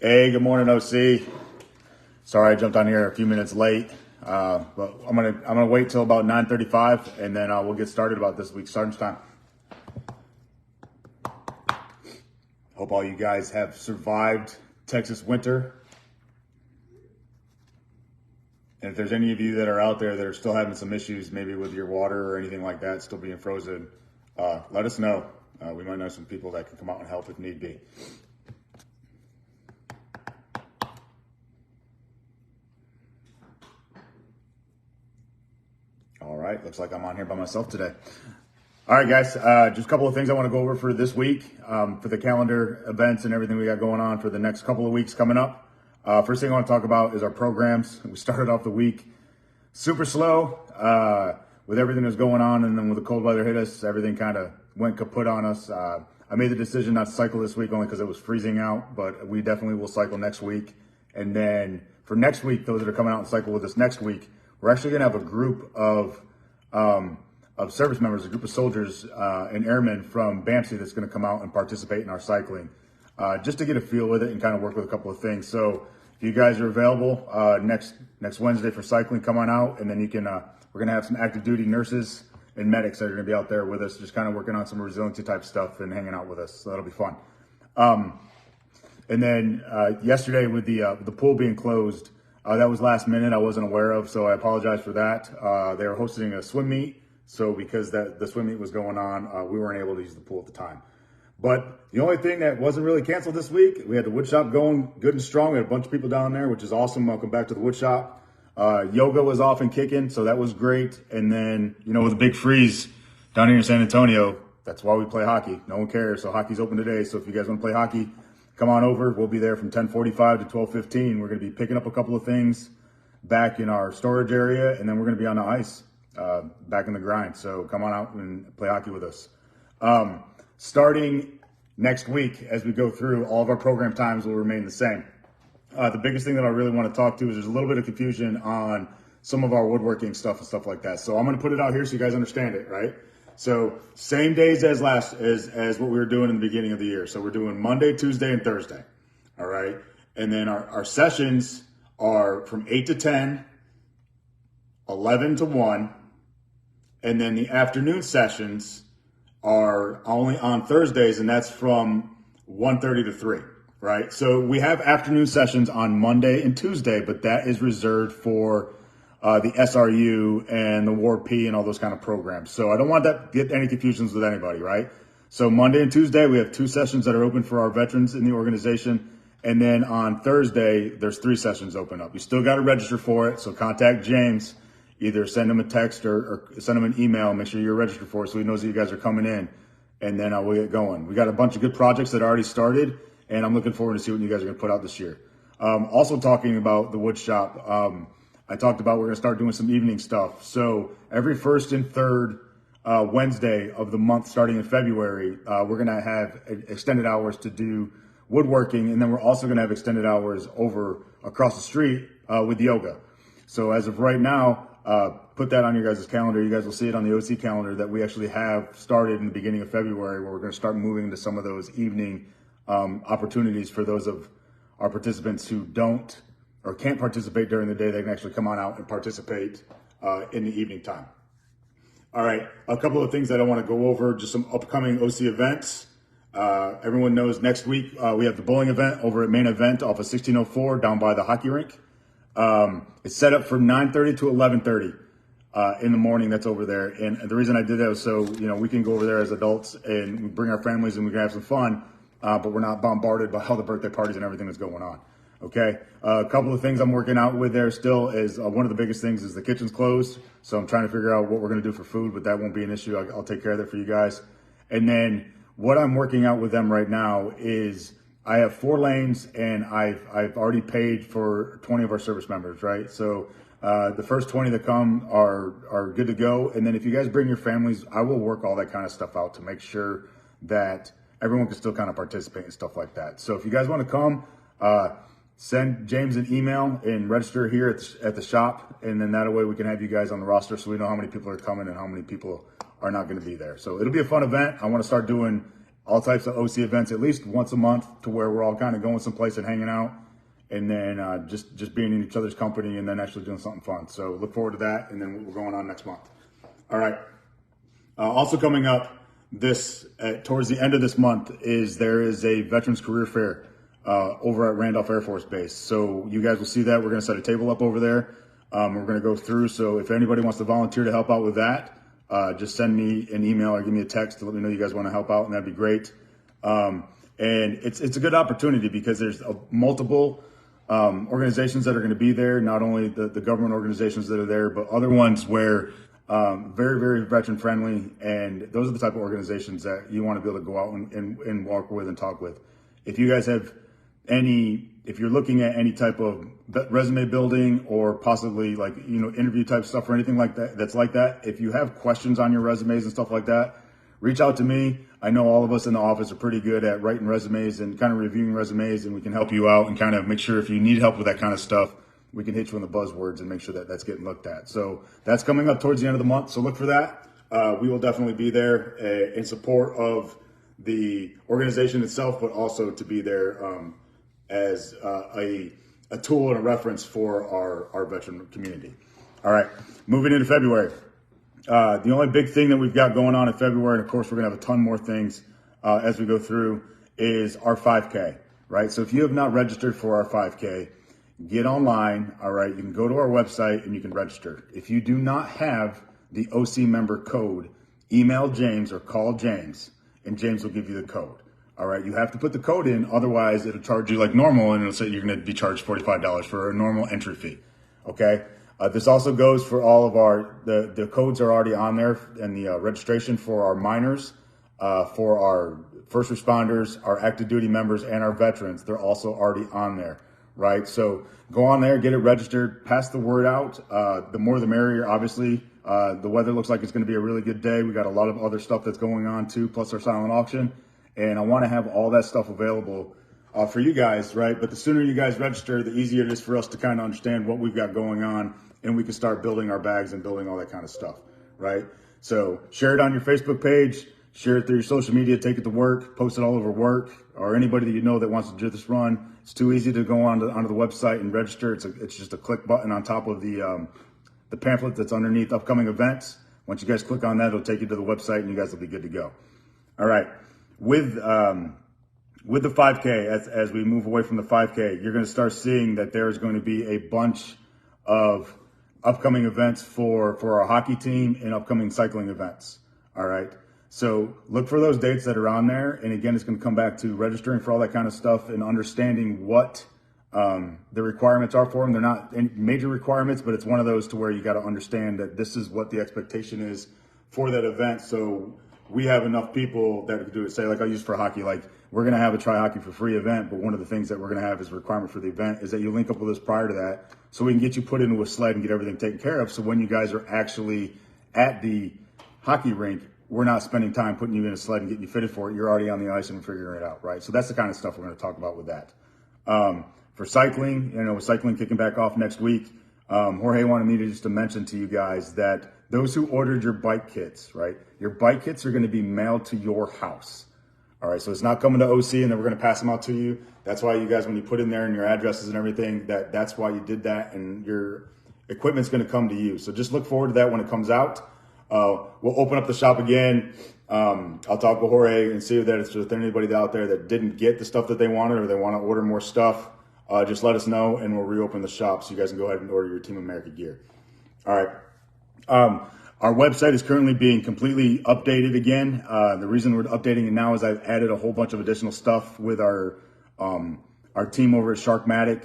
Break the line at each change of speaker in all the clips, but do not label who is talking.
Hey, good morning, OC. Sorry I jumped on here a few minutes late, but I'm gonna wait till about 9:35, and then we'll get started about this week's starting time. Hope all you guys have survived Texas winter. And if there's any of you that are out there that are still having some issues, maybe with your water or anything like that, still being frozen, let us know. We might know some people that can come out and help if need be. All right, looks like I'm on here by myself today. All right, guys, just a couple of things I want to go over for this week, for the calendar events and everything we got going on for the next couple of weeks coming up. First thing I want to talk about is our programs. We started off the week super slow with everything that's going on, and then when the cold weather hit us, everything kind of went kaput on us. I made the decision not to cycle this week only because it was freezing out, but we definitely will cycle next week. And then for next week, those that are coming out and cycle with us next week, we're actually going to have a group of service members, a group of soldiers and airmen from BAMC that's going to come out and participate in our cycling, just to get a feel with it and kind of work with a couple of things. So if you guys are available next Wednesday for cycling, come on out, and then you can. We're going to have some active duty nurses and medics that are going to be out there with us, just kind of working on some resiliency type stuff and hanging out with us. So that'll be fun. And then yesterday with the pool being closed, that was last minute. I wasn't aware of, so I apologize for that. They were hosting a swim meet, so because the swim meet was going on, we weren't able to use the pool at the time. But the only thing that wasn't really canceled this week, we had the wood shop going good and strong. We had a bunch of people down there, which is awesome. Welcome back to the wood shop. Yoga was off and kicking, so that was great. And then, with a big freeze down here in San Antonio, that's why we play hockey. No one cares, so hockey's open today. So if you guys want to play hockey, come on over. We'll be there from 10:45 to 12:15. We're going to be picking up a couple of things back in our storage area, and then we're going to be on the ice, back in the grind. So come on out and play hockey with us. Starting next week, as we go through, all of our program times will remain the same. The biggest thing that I really want to talk to is there's a little bit of confusion on some of our woodworking stuff and stuff like that. So I'm going to put it out here so you guys understand it, right? So same days as what we were doing in the beginning of the year. So we're doing Monday, Tuesday, and Thursday. All right. And then our sessions are from 8 to 10, 11 to 1. And then the afternoon sessions are only on Thursdays, and that's from 1:30 to 3, right? So we have afternoon sessions on Monday and Tuesday, but that is reserved for the SRU and the War P and all those kind of programs. So I don't want that to get any confusions with anybody, right? So Monday and Tuesday, we have 2 sessions that are open for our veterans in the organization. And then on Thursday, there's 3 sessions open up. You still got to register for it. So contact James. Either send him a text or send him an email. Make sure you're registered for it so he knows that you guys are coming in. And then we'll get going. We got a bunch of good projects that already started, and I'm looking forward to see what you guys are going to put out this year. Also talking about the wood shop, I talked about we're going to start doing some evening stuff. So every first and third Wednesday of the month starting in February, we're going to have extended hours to do woodworking, and then we're also going to have extended hours over across the street with yoga. So as of right now, put that on your guys' calendar. You guys will see it on the OC calendar that we actually have started in the beginning of February, where we're going to start moving into some of those evening opportunities for those of our participants who don't or can't participate during the day. They can actually come on out and participate in the evening time. All right, a couple of things that I want to go over, just some upcoming OC events. Everyone knows next week we have the bowling event over at Main Event off of 1604 down by the hockey rink. It's set up for 9:30 to 11:30 in the morning. That's over there. And the reason I did that was so, we can go over there as adults and we bring our families and we can have some fun, but we're not bombarded by all the birthday parties and everything that's going on. Okay. A couple of things I'm working out with there still is one of the biggest things is the kitchen's closed. So I'm trying to figure out what we're going to do for food, but that won't be an issue. I'll take care of that for you guys. And then what I'm working out with them right now is I have 4 lanes, and I've already paid for 20 of our service members, right? So the first 20 that come are good to go. And then if you guys bring your families, I will work all that kind of stuff out to make sure that everyone can still kind of participate and stuff like that. So if you guys want to come, send James an email and register here at the shop. And then that way we can have you guys on the roster so we know how many people are coming and how many people are not going to be there. So it'll be a fun event. I want to start doing all types of OC events at least once a month to where we're all kind of going someplace and hanging out, and then just being in each other's company and then actually doing something fun. So look forward to that, and then we're going on next month. All right. Also coming up towards the end of this month there is a Veterans Career Fair over at Randolph Air Force Base. So you guys will see that. We're going to set a table up over there. We're going to go through. So if anybody wants to volunteer to help out with that, just send me an email or give me a text to let me know you guys want to help out, and that'd be great. And it's a good opportunity because there's multiple organizations that are going to be there, not only the government organizations that are there, but other ones where very, very veteran friendly. And those are the type of organizations that you want to be able to go out and walk with and talk with. If you guys have if you're looking at any type of resume building or possibly interview type stuff or anything like that, if you have questions on your resumes and stuff like that, reach out to me. I know all of us in the office are pretty good at writing resumes and kind of reviewing resumes, and we can help you out and kind of make sure if you need help with that kind of stuff, we can hit you on the buzzwords and make sure that that's getting looked at. So that's coming up towards the end of the month. So look for that. We will definitely be there in support of the organization itself, but also to be there as a tool and a reference for our veteran community. All right, moving into February. The only big thing that we've got going on in February, and of course we're gonna have a ton more things as we go through, is our 5K, right? So if you have not registered for our 5K, get online, all right? You can go to our website and you can register. If you do not have the OC member code, email James or call James, and James will give you the code. All right, you have to put the code in, otherwise it'll charge you like normal, and it'll say you're going to be charged $45 for a normal entry fee. Okay, this also goes for all of the codes are already on there, and the registration for our minors, for our first responders, our active duty members, and our veterans, they're also already on there, right? So go on there, get it registered, pass the word out. The more the merrier, obviously. The weather looks like it's going to be a really good day. We got a lot of other stuff that's going on too, plus our silent auction. And I want to have all that stuff available for you guys, right? But the sooner you guys register, the easier it is for us to kind of understand what we've got going on, and we can start building our bags and building all that kind of stuff, right? So share it on your Facebook page, share it through your social media, take it to work, post it all over work, or anybody that you know that wants to do this run. It's too easy to go onto the website and register. It's just a click button on top of the pamphlet that's underneath upcoming events. Once you guys click on that, it'll take you to the website, and you guys will be good to go. All right. With the 5K, as we move away from the 5K, you're going to start seeing that there's going to be a bunch of upcoming events for our hockey team and upcoming cycling events. All right. So look for those dates that are on there. And again, it's going to come back to registering for all that kind of stuff and understanding what the requirements are for them. They're not any major requirements, but it's one of those to where you got to understand that this is what the expectation is for that event. So we have enough people that can do it. Say, like I use for hockey, like we're going to have a Try Hockey for Free event, but one of the things that we're going to have as a requirement for the event is that you link up with us prior to that so we can get you put into a sled and get everything taken care of. So when you guys are actually at the hockey rink, we're not spending time putting you in a sled and getting you fitted for it. You're already on the ice and figuring it out, right? So that's the kind of stuff we're going to talk about with that. For cycling, with cycling kicking back off next week, Jorge wanted me to mention to you guys that those who ordered your bike kits, right? Your bike kits are going to be mailed to your house. All right, so it's not coming to OC and then we're going to pass them out to you. That's why you guys, when you put in there and your addresses and everything, that's why you did that, and your equipment's going to come to you. So just look forward to that when it comes out. We'll open up the shop again. I'll talk with Jorge and see if there's anybody out there that didn't get the stuff that they wanted or they want to order more stuff. Just let us know and we'll reopen the shop so you guys can go ahead and order your Team America gear. All right. Our website is currently being completely updated again. The reason we're updating it now is I've added a whole bunch of additional stuff with our team over at Sharkmatic,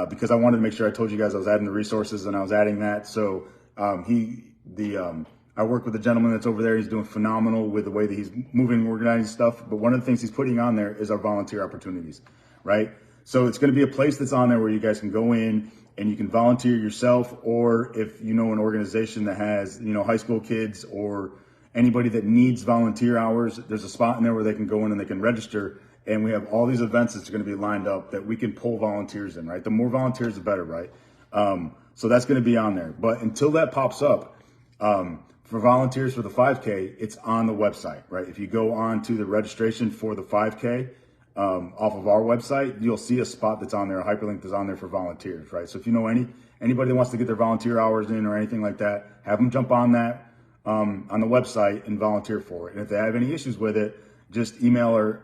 because I wanted to make sure I told you guys I was adding the resources and I was adding that. So I work with a gentleman that's over there. He's doing phenomenal with the way that he's moving and organizing stuff. But one of the things he's putting on there is our volunteer opportunities, right? So it's going to be a place that's on there where you guys can go in and you can volunteer yourself, or if you know an organization that has, high school kids or anybody that needs volunteer hours, there's a spot in there where they can go in and they can register. And we have all these events that's going to be lined up that we can pull volunteers in, right? The more volunteers, the better, right? So that's going to be on there. But until that pops up, For volunteers for the 5K, it's on the website, right? If you go on to the registration for the 5K off of our website, you'll see a spot that's on there, a hyperlink that's on there for volunteers, right? So if you know anybody that wants to get their volunteer hours in or anything like that, have them jump on that on the website and volunteer for it. And if they have any issues with it, just email or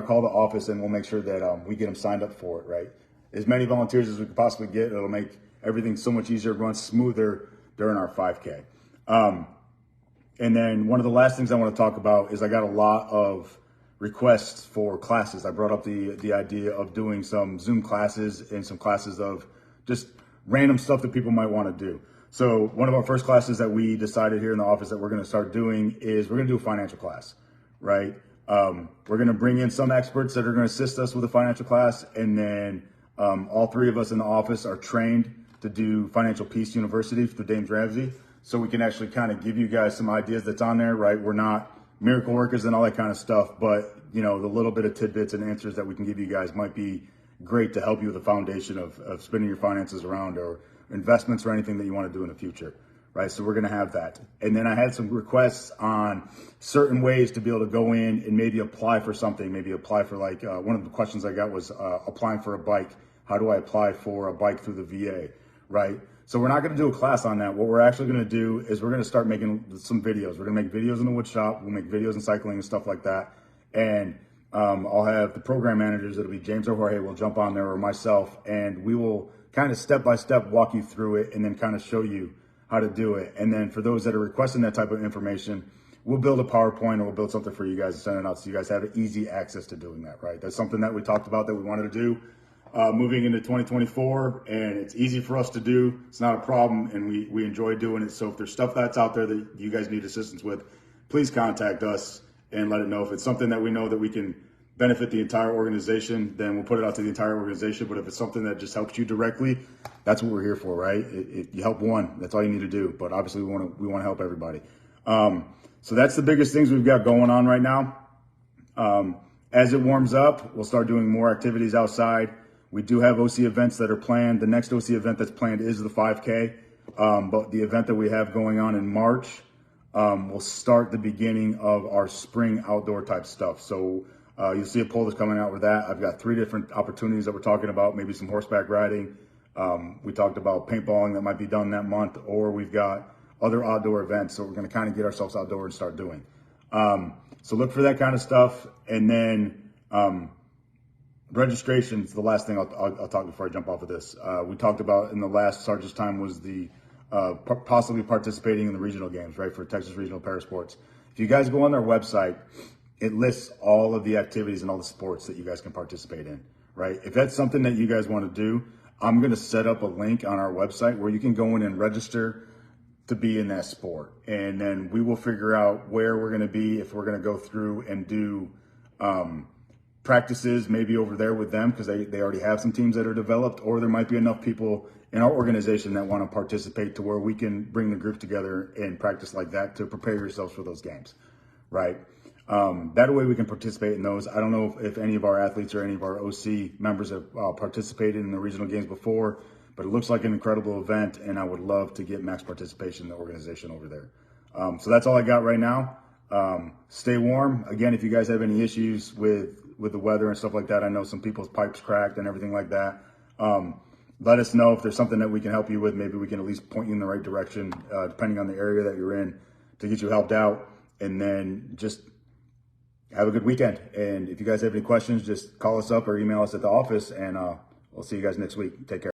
call the office, and we'll make sure that we get them signed up for it, right? As many volunteers as we could possibly get. It'll make everything so much easier, run smoother during our 5K. And then one of the last things I want to talk about is I got a lot of requests for classes. I brought up the idea of doing some Zoom classes and some classes of just random stuff that people might want to do. So one of our first classes that we decided here in the office that we're going to start doing is we're going to do a financial class, right? We're going to bring in some experts that are going to assist us with a financial class. And then all three of us in the office are trained to do Financial Peace University through James Ramsey. So we can actually kind of give you guys some ideas that's on there, right? We're not miracle workers and all that kind of stuff, but the little bit of tidbits and answers that we can give you guys might be great to help you with the foundation of spinning your finances around or investments or anything that you want to do in the future, right? So we're going to have that. And then I had some requests on certain ways to be able to go in and maybe apply for something, maybe apply for one of the questions I got was applying for a bike. How do I apply for a bike through the VA, right? So we're not going to do a class on that. What we're actually going to do is we're going to start making some videos. We're going to make videos in the wood shop. We'll make videos in cycling and stuff like that. And I'll have the program managers. It'll be James or Jorge will jump on there, or myself, and we will kind of step by step walk you through it and then kind of show you how to do it. And then for those that are requesting that type of information, we'll build a PowerPoint or we'll build something for you guys to send it out so you guys have easy access to doing that, right? That's something that we talked about that we wanted to do. Moving into 2024, and it's easy for us to do. It's not a problem, and we enjoy doing it. So if there's stuff that's out there that you guys need assistance with, please contact us and let it know. If it's something that we know that we can benefit the entire organization, then we'll put it out to the entire organization. But if it's something that just helps you directly, that's what we're here for, right? You help one, that's all you need to do. But obviously we want to help everybody. So that's the biggest things we've got going on right now. As it warms up, we'll start doing more activities outside. We do have OC events that are planned. The next OC event that's planned is the 5K. But the event that we have going on in March will start the beginning of our spring outdoor type stuff. So you'll see a poll that's coming out with that. I've got 3 different opportunities that we're talking about, maybe some horseback riding. We talked about paintballing that might be done that month, or we've got other outdoor events. So we're going to kind of get ourselves outdoor and start doing. So look for that kind of stuff. And then registration is the last thing I'll talk before I jump off of this. We talked about in the last Sergeant's time was the possibly participating in the regional games, right, for Texas Regional Parasports. If you guys go on their website, it lists all of the activities and all the sports that you guys can participate in, right? If that's something that you guys want to do, I'm going to set up a link on our website where you can go in and register to be in that sport. And then we will figure out where we're going to be, if we're going to go through and do practices maybe over there with them because they already have some teams that are developed, or there might be enough people in our organization that want to participate to where we can bring the group together and practice like that to prepare yourselves for those games, right? That way we can participate in those. I don't know if any of our athletes or any of our OC members have participated in the regional games before, but it looks like an incredible event, and I would love to get max participation in the organization over there. So that's all I got right now. Stay warm. Again, if you guys have any issues with the weather and stuff like that, I know some people's pipes cracked and everything like that. Let us know if there's something that we can help you with. Maybe we can at least point you in the right direction, depending on the area that you're in, to get you helped out. And then just have a good weekend. And if you guys have any questions, just call us up or email us at the office, and we'll see you guys next week. Take care.